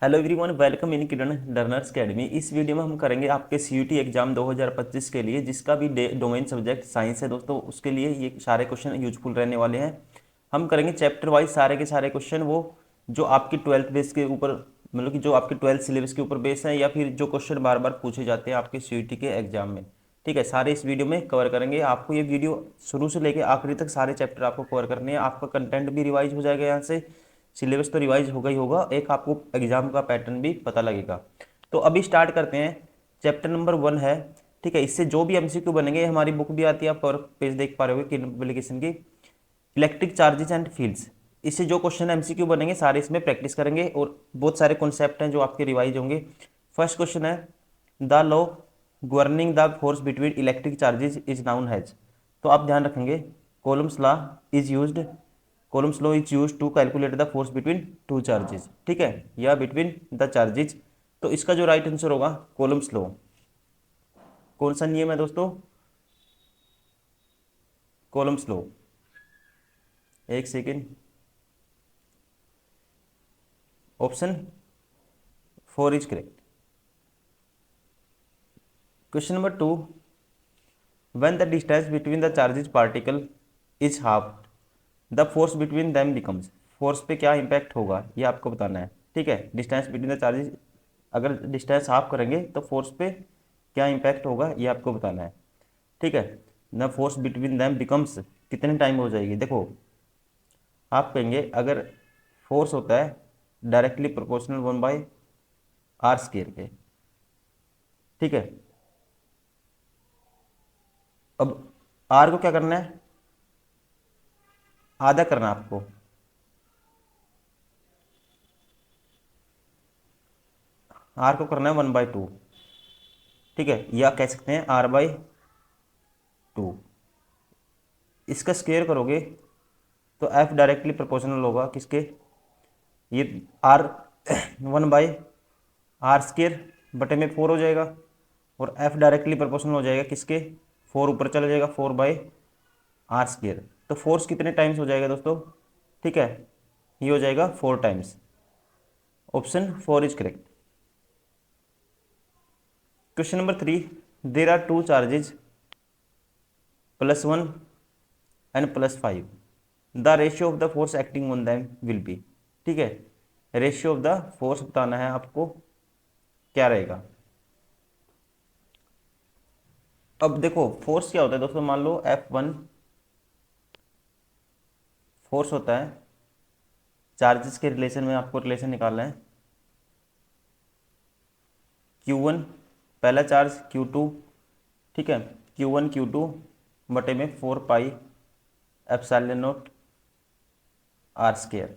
Hello everyone, welcome in Kiran learners academy. इस video में हम करेंगे आपके सीयूटी एग्जाम 2025 के लिए, जिसका भी डोमेन सब्जेक्ट साइंस है दोस्तों, उसके लिए ये सारे क्वेश्चन यूजफुल रहने वाले हैं। हम करेंगे चैप्टर वाइज सारे के सारे क्वेश्चन, वो जो आपकी ट्वेल्थ बेस के ऊपर, मतलब कि जो आपके ट्वेल्थ सिलेबस के ऊपर बेस है, या फिर जो क्वेश्चन बार बार पूछे जाते हैं आपके सीयूटी के एग्जाम में। ठीक है, सारे इस वीडियो में कवर करेंगे। आपको ये वीडियो शुरू से लेकर आखिरी तक सारे चैप्टर आपको कवर करने हैं। आपका कंटेंट भी रिवाइज हो जाएगा, यहाँ से सिलेबस तो रिवाइज होगा ही होगा, एक आपको एग्जाम का पैटर्न भी पता लगेगा। तो अभी स्टार्ट करते हैं। चैप्टर नंबर 1 है। ठीक है, इससे जो भी एमसीक्यू बनेंगे, हमारी बुक भी आती है, आप पर पेज देख पा रहे होगे किरण पब्लिकेशन की, इलेक्ट्रिक चार्जेस एंड फील्ड्स। इससे जो क्वेश्चन एमसीक्यू बनेंगे सारे इसमें प्रैक्टिस करेंगे, और बहुत सारे कॉन्सेप्ट हैं जो आपके रिवाइज होंगे। फर्स्ट क्वेश्चन है, the law governing the force between electric charges is known as. तो आप ध्यान रखेंगे, Coulomb's law is used, Coulomb's law is used to calculate the force between two charges. ठीक है, या बिटवीन द चार्जेस। तो इसका जो राइट आंसर होगा कोलम्स लॉ। कौन सा नियम है दोस्तों? Coulomb's law. एक second, option 4 is correct. Question number 2, when the distance between the charges particle is half, the force between them becomes. Force पे क्या इंपैक्ट होगा ये आपको बताना है। ठीक है, डिस्टेंस बिटवीन द चार्जेस, अगर डिस्टेंस हाफ करेंगे तो फोर्स पे क्या इंपैक्ट होगा ये आपको बताना है। ठीक है, the force between them becomes कितने टाइम हो जाएगी। देखो, आप कहेंगे अगर फोर्स होता है डायरेक्टली प्रोपोर्शनल 1/r² के। ठीक है, अब आर को क्या करना है, आधा करना है आपको। आर को करना है 1/2। ठीक है, या कह सकते हैं r/2। इसका स्क्वायर करोगे तो एफ डायरेक्टली प्रोपोर्शनल होगा किसके, ये आर 1/r² बटे में 4 हो जाएगा, और एफ डायरेक्टली प्रोपोर्शनल हो जाएगा किसके, 4 ऊपर चला जाएगा, 4/r²। तो फोर्स कितने टाइम्स हो जाएगा दोस्तों? ठीक है, ये हो जाएगा 4 times. Option 4 is correct. Question number 3, there are two charges +1 and +5, the ratio of the force acting on them will be. ठीक है, रेशियो ऑफ द फोर्स बताना है आपको, क्या रहेगा। अब देखो, फोर्स क्या होता है दोस्तों, मान लो F1 फोर्स होता है, चार्जेस के रिलेशन में आपको रिलेशन निकालना है। Q1 पहला चार्ज, Q2, ठीक है, Q1 Q2 बटे में 4πε0 r²।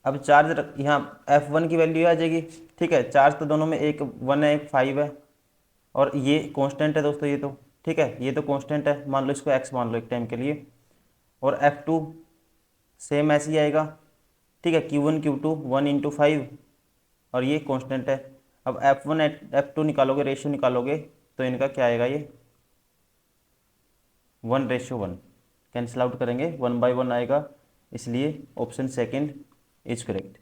अब चार्ज यहाँ F1 की वैल्यू आ जाएगी। ठीक है, चार्ज तो दोनों में, एक 1 है एक 5 है, और ये कांस्टेंट है दोस्तों, ये तो ठीक है, ये तो कांस्टेंट है, मान लो इसको x मान लो एक टाइम के लिए। और F2 सेम ऐसे ही आएगा। ठीक है, Q1 Q2 1 × 5, और ये कांस्टेंट है। अब F1 F2 निकालोगे, रेशियो निकालोगे, तो इनका क्या आएगा, ये 1:1 कैंसिल आउट करेंगे, 1/1 आएगा, इसलिए option second is correct.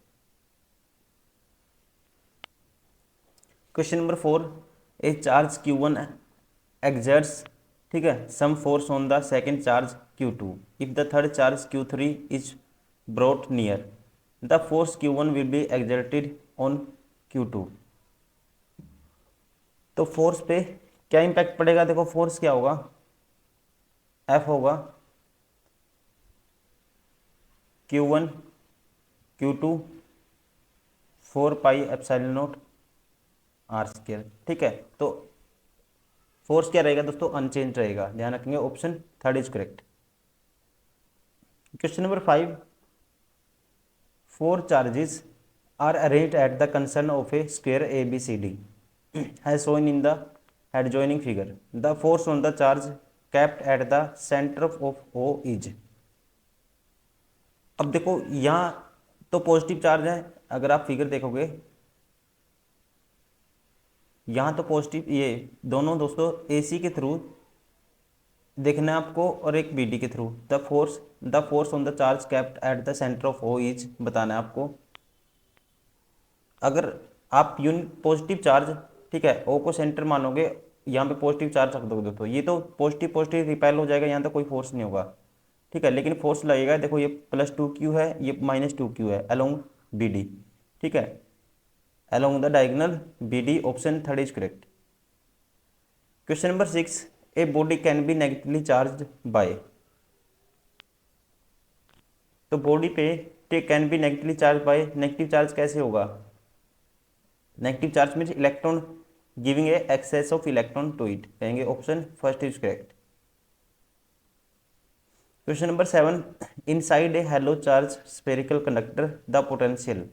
Question number 4, a charge Q1 exerts, ठीक है, some force on the second charge Q2, if the third charge Q3 is brought near, the force Q1 will be exerted on Q2। तो force पे क्या impact पड़ेगा, देखो force क्या होगा, F होगा Q1 Q2 4πε0 r²। ठीक है, तो फोर्स क्या रहेगा दोस्तों, अनचेंज रहेगा, ध्यान रखेंगे, option third is correct. Question number 5, 4 charges are arranged at the concern of a square ABCD as shown in the adjoining figure. The force on the charge kept at the center of O is। अब देखो, यहाँ तो positive charge है, अगर आप figure देखोगे यहाँ तो पॉजिटिव, ये दोनों दोस्तों AC के थ्रू देखना है आपको, और एक BD के through. The force on the charge kept at the centre of O is बताना है आपको। अगर आप यूनिट पॉजिटिव चार्ज, ठीक है, ओ को सेंटर मानोगे, यहाँ पे पॉजिटिव चार्ज रख दोगे तो ये तो पॉजिटिव पॉजिटिव रिपेल हो जाएगा, यहाँ तो कोई फोर्स नहीं होगा, ठीक है, लेकिन फोर्स लगेगा। देखो ये +2q है, ये -2q है अलोंग बी डी, ठीक है, along the diagonal B D, option third is correct. Question number 6, a body can be negatively charge by. तो बॉडी पे can be negatively charge by, negative charge कैसे होगा? Negative charge means electron giving a excess of electron to it, कहेंगे option first is correct. Question number 7, inside a hollow charge spherical conductor the potential,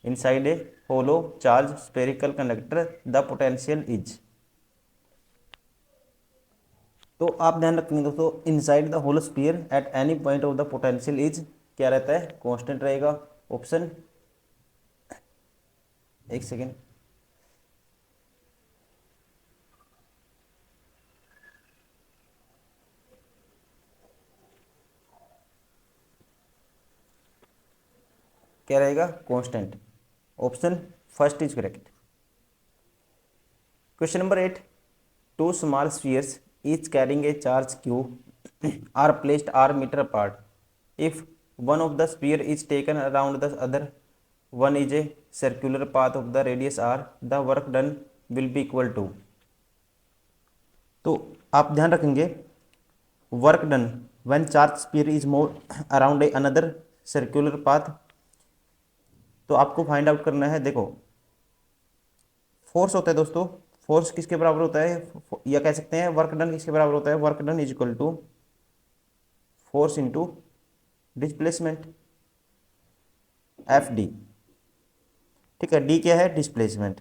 inside a hollow charge spherical conductor the potential is. तो आप ध्यान रखेंगे दोस्तों, inside the hollow sphere at any point of the potential is क्या रहता है? Constant रहेगा, option, एक सेकेंड, क्या रहेगा? Constant, option first is correct. Question number 8, two small spheres each carrying a charge q are placed r meter apart. If one of the sphere is taken around the other one is a circular path of the radius r, the work done will be equal to। तो आप ध्यान रखेंगे, work done when charge sphere is move around a another circular path, तो आपको find out करना है। देखो force होता है दोस्तों, फोर्स किसके बराबर होता है, या कह सकते हैं वर्क डन किसके बराबर होता है? Work done is equal to force into displacement, F D, ठीक है, डी क्या है? डिस्प्लेसमेंट।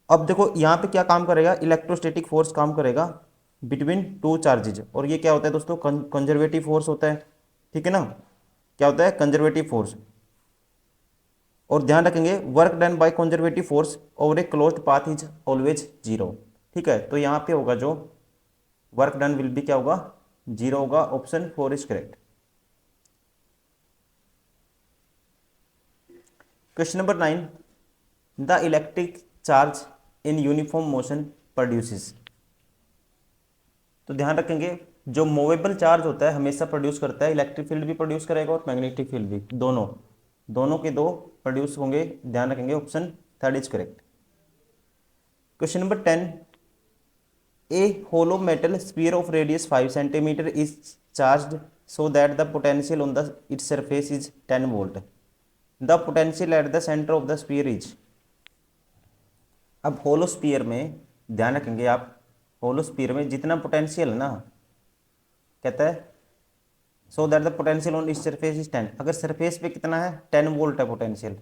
अब देखो यहाँ पे क्या काम करेगा, इलेक्ट्रोस्टैटिक फोर्स काम करेगा बिटवीन टू चार्जेज, और ये क्या होता है दोस्तों? कंजर्वेटिव फोर्स होता है, ठीक है ना, क्या होता है? Conservative force. और ध्यान रखेंगे, work done by conservative force over a closed path is always zero, ठीक है, तो यहाँ पे होगा जो वर्क डन विल बी क्या होगा? जीरो होगा, option four is correct. Question number 9, the electric charge in uniform motion produces. तो ध्यान रखेंगे, जो मूवेबल चार्ज होता है हमेशा प्रोड्यूस करता है, इलेक्ट्रिक फील्ड भी प्रोड्यूस करेगा और मैग्नेटिक फील्ड भी, दोनों दोनों के दो प्रोड्यूस होंगे, ध्यान रखेंगे, option third is correct. Question number 10, a hollow metal sphere of radius 5 centimetre is charged so that the potential on the its surface is 10 volt. The potential at the center of the sphere is। अब होलो sphere में ध्यान रखेंगे आप, होलो sphere में जितना potential है ना, कहता है so that the potential on इस सरफेस इज 10। अगर सरफेस पे कितना है? 10 वोल्ट है पोटेंशियल,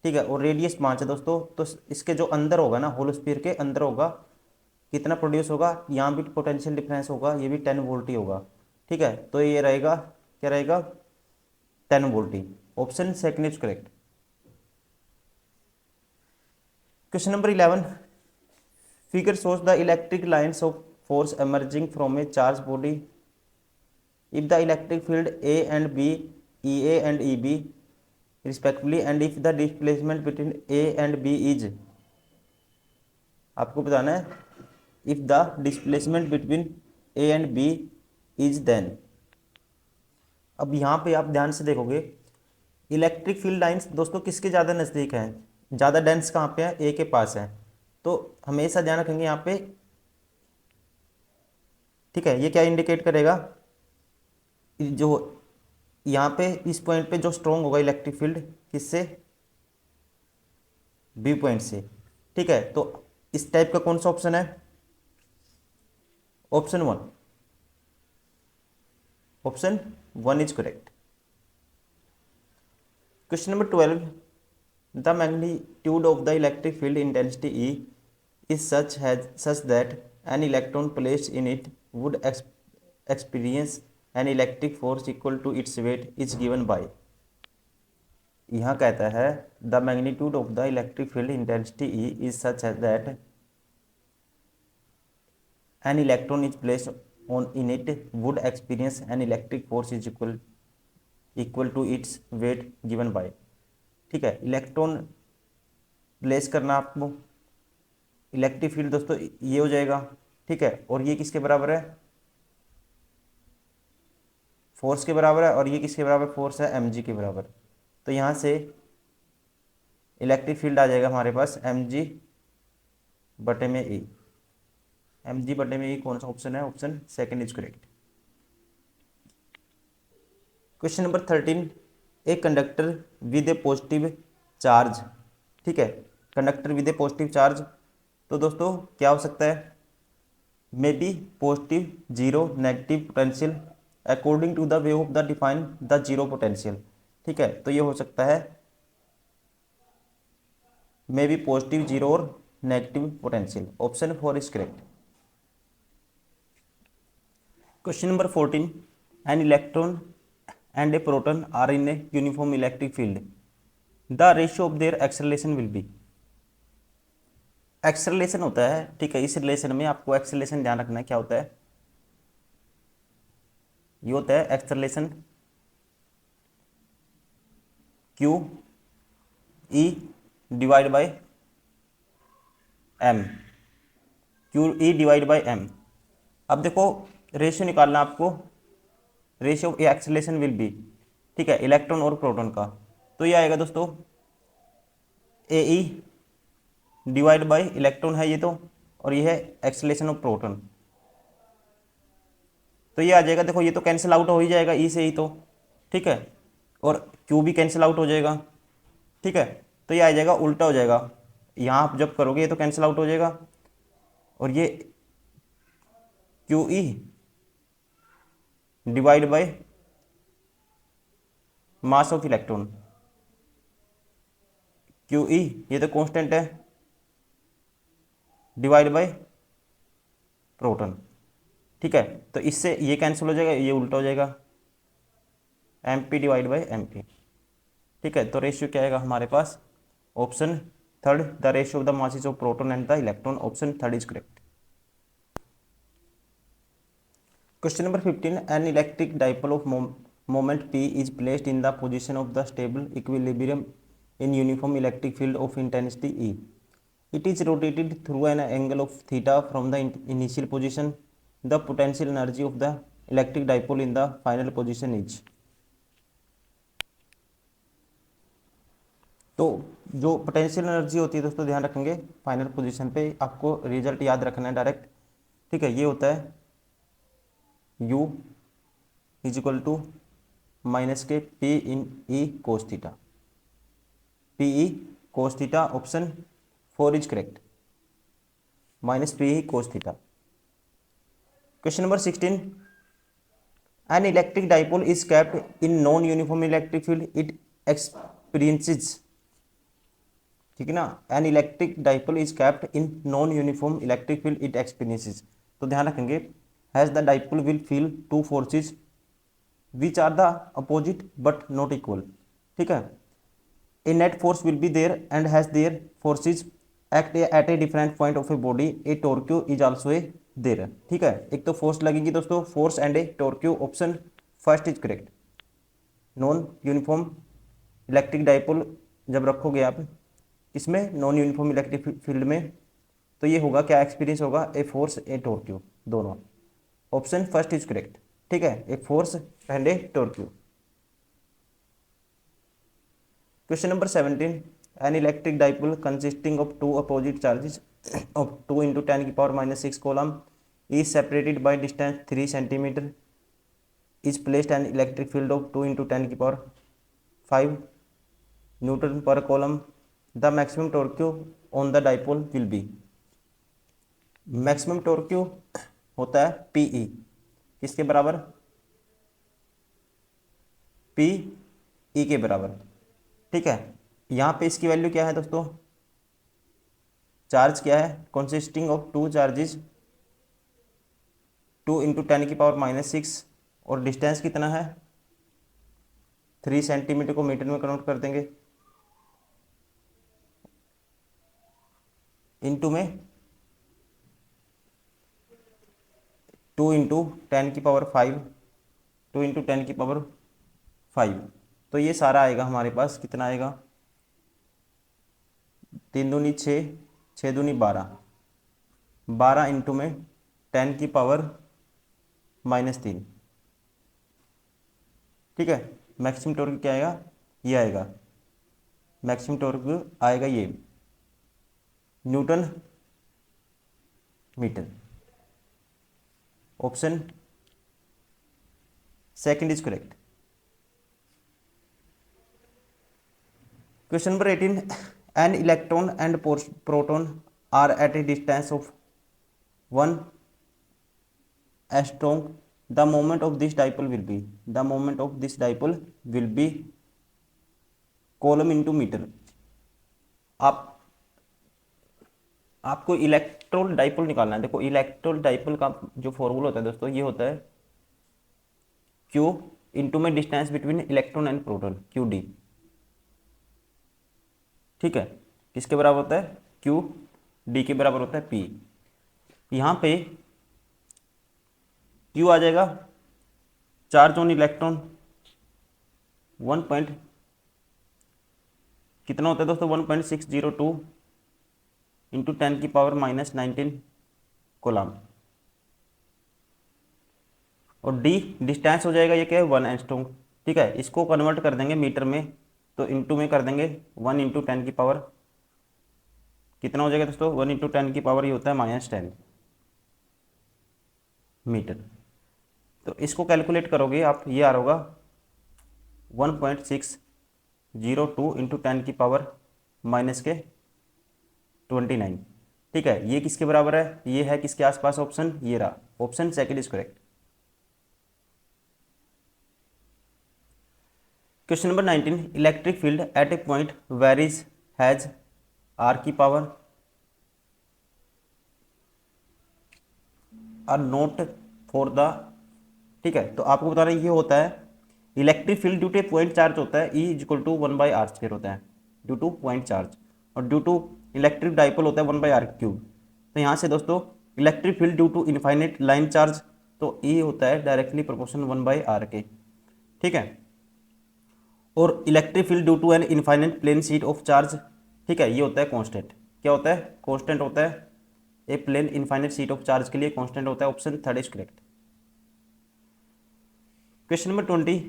ठीक है, और रेडियस 5 है दोस्तों, तो इसके जो अंदर होगा ना, होलो स्फीयर के अंदर होगा, कितना प्रोड्यूस होगा? यहाँ भी पोटेंशियल डिफरेंस होगा, ये भी 10 वोल्ट ही होगा, ठीक है, तो ये रहेगा, क्या रहेगा? 10 वोल्ट ही, option second is correct. Question number 11, figure shows the electric lines of force emerging from a charge body if the electric field A and B, E A and E B respectively, and if the displacement between A and B is. आपको बताना है, if the displacement between A and B is then. अब यहाँ पे आप ध्यान से देखोगे, इलेक्ट्रिक फील्ड लाइंस दोस्तों किसके ज़्यादा नज़दीक हैं? ज़्यादा डेंस कहाँ पे है? ए के पास है, तो हमेशा ध्यान रखेंगे यहाँ पे, ठीक है, ये क्या इंडिकेट करेगा? जो यहाँ पे इस पॉइंट पे जो स्ट्रॉन्ग होगा इलेक्ट्रिक फील्ड, किससे? बी पॉइंट से, ठीक है, तो इस टाइप का कौन सा ऑप्शन है? Option one, option one is correct. Question number 12, the magnitude of the electric field intensity E is such that an electron placed in it would experience an electric force equal to its weight is given by. यहाँ कहता है the magnitude of the electric field intensity E is such that an electron is placed on in it would experience an electric force is equal to its weight given by। ठीक है, electron place करना आपको, electric field दोस्तों ये हो जाएगा। ठीक है, और ये किसके बराबर है, फोर्स के बराबर है, और ये किसके बराबर, फोर्स है mg के बराबर। तो यहाँ से इलेक्ट्रिक फील्ड आ जाएगा हमारे पास mg बटे में e। mg बटे में e कौन सा ऑप्शन है, option second is correct. Question number 13, a conductor with a positive charge. ठीक है, conductor with a positive charge, तो दोस्तों क्या हो सकता है, may be positive, zero, negative potential according to the way of the define the zero potential. ठीक है, तो ये हो सकता है मे बी पॉजिटिव, जीरो और negative potential. Option 4 is correct. Question number 14, an electron and A proton are in a uniform electric field, the ratio of their acceleration will be. Acceleration होता है, ठीक है, इस रिलेशन में आपको acceleration ध्यान रखना है, क्या होता है, ये होता है acceleration Q E divide by M, Q E divide by M. अब देखो रेशियो निकालना आपको, ratio of acceleration will be, ठीक है, इलेक्ट्रॉन और प्रोटॉन का, तो ये आएगा दोस्तों ए ई डिवाइड बाय इलेक्ट्रॉन है ये तो, और ये है एक्सेलरेशन ऑफ प्रोटॉन, तो ये आ जाएगा, देखो ये तो कैंसिल आउट हो ही जाएगा ई से ही तो, ठीक है, और क्यू भी कैंसिल आउट हो जाएगा। ठीक है, तो ये आ जाएगा, उल्टा हो जाएगा, यहाँ आप जब करोगे ये तो कैंसिल आउट हो जाएगा, और ये Q E divide by mass of electron, Q E ये तो कांस्टेंट है, डिवाइड बाय प्रोटॉन। ठीक है, तो इससे ये कैंसिल हो जाएगा, ये उल्टा हो जाएगा, M P divide by M P. ठीक है, तो रेशियो क्या आएगा हमारे पास, option third, the ratio of the masses of proton and the electron, option third is correct. Question number 15, an electric dipole of moment p is placed in the position of the stable equilibrium in uniform electric field of intensity E. It is rotated through an angle of theta from the initial position. The potential energy of the electric dipole in the final position is. तो जो potential energy होती है दोस्तों, ध्यान रखेंगे final position पे, आपको result याद रखना है डायरेक्ट। ठीक है, ये होता है U is equal to minus के P in E cos theta, P E cos theta, option 4 is correct, minus P E cos theta. Question number 16, an electric dipole is kept in non uniform electric field, it experiences, ठीक है ना, an electric dipole is kept in non uniform electric field, it experiences, तो ध्यान रखेंगे, as the dipole will feel two forces which are the opposite but not equal. ठीक है, a net force will be there and as their forces act at a different point of a body, a torque is also a there. ठीक है, एक तो force लगेगी दोस्तों, force and a torque, option first is correct. Non uniform electric dipole जब रखोगे आप इसमें नॉन यूनिफॉर्म इलेक्ट्रिक फील्ड में, तो ये होगा क्या, एक्सपीरियंस होगा ए फोर्स ए टॉर्क्यू दोनों, ऑप्शन फर्स्ट इज करेक्ट। ठीक है, a force and a torque. Question number 17, an electric dipole consisting of two opposite charges of 2 × 10⁻⁶ coulomb is separated by distance 3 cm is placed an electric field of 2 × 10⁵ Newton per coulomb. The maximum torque on the dipole will be. Maximum torque होता है PE, किसके बराबर, PE के बराबर। ठीक है, यहाँ पे इसकी वैल्यू क्या है दोस्तों, चार्ज क्या है, कंसिस्टिंग ऑफ टू चार्जेस 2 × 10⁻⁶, और डिस्टेंस कितना है 3 सेंटीमीटर को मीटर में कन्वर्ट कर देंगे, इनटू में 2 × 10⁵, 2 × 10⁵, तो ये सारा आएगा हमारे पास, कितना आएगा तीन दूनी छः, छः दूनी 12, 12 इंटू में 10 की पावर -3। ठीक है, मैक्सिमम टॉर्क क्या आएगा, ये आएगा, मैक्सिमम टॉर्क आएगा ये newton metre. Option second is correct. Question number 18, an electron and proton are at a distance of 1 angstrom, the moment of this dipole will be, the moment of this dipole will be coulomb into metre. आप आपको electron dipole निकालना है। देखो electron dipole का जो formula होता है दोस्तों, ये होता है Q इंटू में distance between electron and proton, QD। ठीक है, किसके बराबर होता है, QD के बराबर होता है P। यहाँ पे Q आ जाएगा चार्ज ऑन इलेक्ट्रॉन 1 पॉइंट कितना होता है दोस्तों, 1.602 इंटू 10 की पावर -19 कोलाम। और D डिस्टेंस हो जाएगा, ये क्या है, 1 एंगस्ट्रॉम। ठीक है, इसको कन्वर्ट कर देंगे मीटर में, तो इंटू में कर देंगे 1 इंटू 10 की पावर कितना हो जाएगा दोस्तों, 1 इंटू 10 की पावर ये होता है -10 मीटर। तो इसको कैलकुलेट करोगे आप, ये आ रहा होगा 1.602 इंटू 10 की पावर -29। ठीक है, ये किसके बराबर है, ये है किसके आसपास, ऑप्शन ये रहा, option second is correct. Question number 19, electric field at a point varies as R की power R not for the. ठीक है, तो आपको बताना ये होता है electric field due to point charge होता है, E इक्वल टू 1/r² होता है ड्यू टू पॉइंट चार्ज, और ड्यू टू इलेक्ट्रिक डाइपोल होता है 1/r³। तो यहाँ से दोस्तों electric field due to infinite line charge, तो E होता है डायरेक्टली प्रोपोर्शनल 1/r के। ठीक है, और electric field due to an infinite plane sheet of charge, ठीक है, ये होता है कांस्टेंट। क्या होता है, कांस्टेंट होता है, a plane infinite sheet of charge के लिए कांस्टेंट होता है, option third is correct. Question number 20,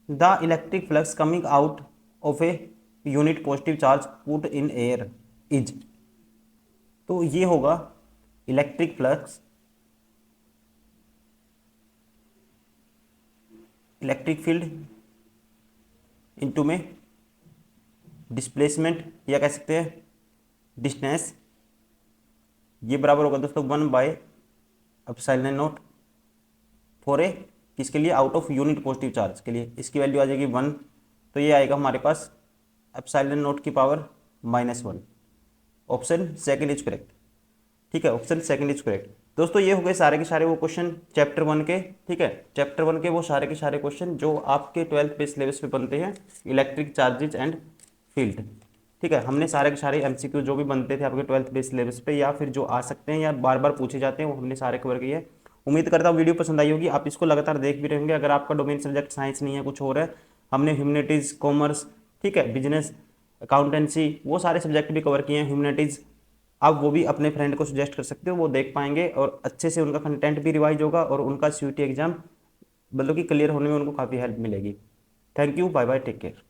the electric flux coming out of a unit positive charge put in air is. तो ये होगा electric flux, electric field into में displacement, या कह सकते हैं डिस्टेंस, ये बराबर होगा दोस्तों 1/ε0 फॉर ए, किसके लिए, out of unit positive charge के लिए, इसकी वैल्यू आ जाएगी 1। तो ये आएगा हमारे पास ε0 की power -1, option second is correct. ठीक है, ऑप्शन सेकंड इज करेक्ट। दोस्तों ये हो गए सारे के सारे वो क्वेश्चन चैप्टर 1 के। ठीक है, चैप्टर 1 के वो सारे के सारे क्वेश्चन जो आपके 12th बेस सिलेबस पे बनते हैं, इलेक्ट्रिक चार्जेज एंड फील्ड। ठीक है, हमने सारे के सारे MCQ जो भी बनते थे आपके 12th बेस सिलेबस पे, या फिर जो आ सकते हैं या बार बार पूछे जाते हैं, वो हमने सारे कवर किए हैं। उम्मीद करता हूँ वीडियो पसंद आई होगी, आप इसको लगातार देख भी रहेंगे। अगर आपका डोमेन सब्जेक्ट साइंस नहीं है, कुछ और है, हमने ह्यूमैनिटीज़, कॉमर्स, ठीक है, बिजनेस, अकाउंटेंसी, वो सारे सब्जेक्ट भी कवर किए हैं, ह्यूमैनिटीज़। आप वो भी अपने फ्रेंड को सजेस्ट कर सकते हो, वो देख पाएंगे और अच्छे से उनका कंटेंट भी रिवाइज होगा और उनका CUET एग्जाम मतलब कि क्लियर होने में उनको काफ़ी हेल्प मिलेगी। Thank you, bye bye, take care.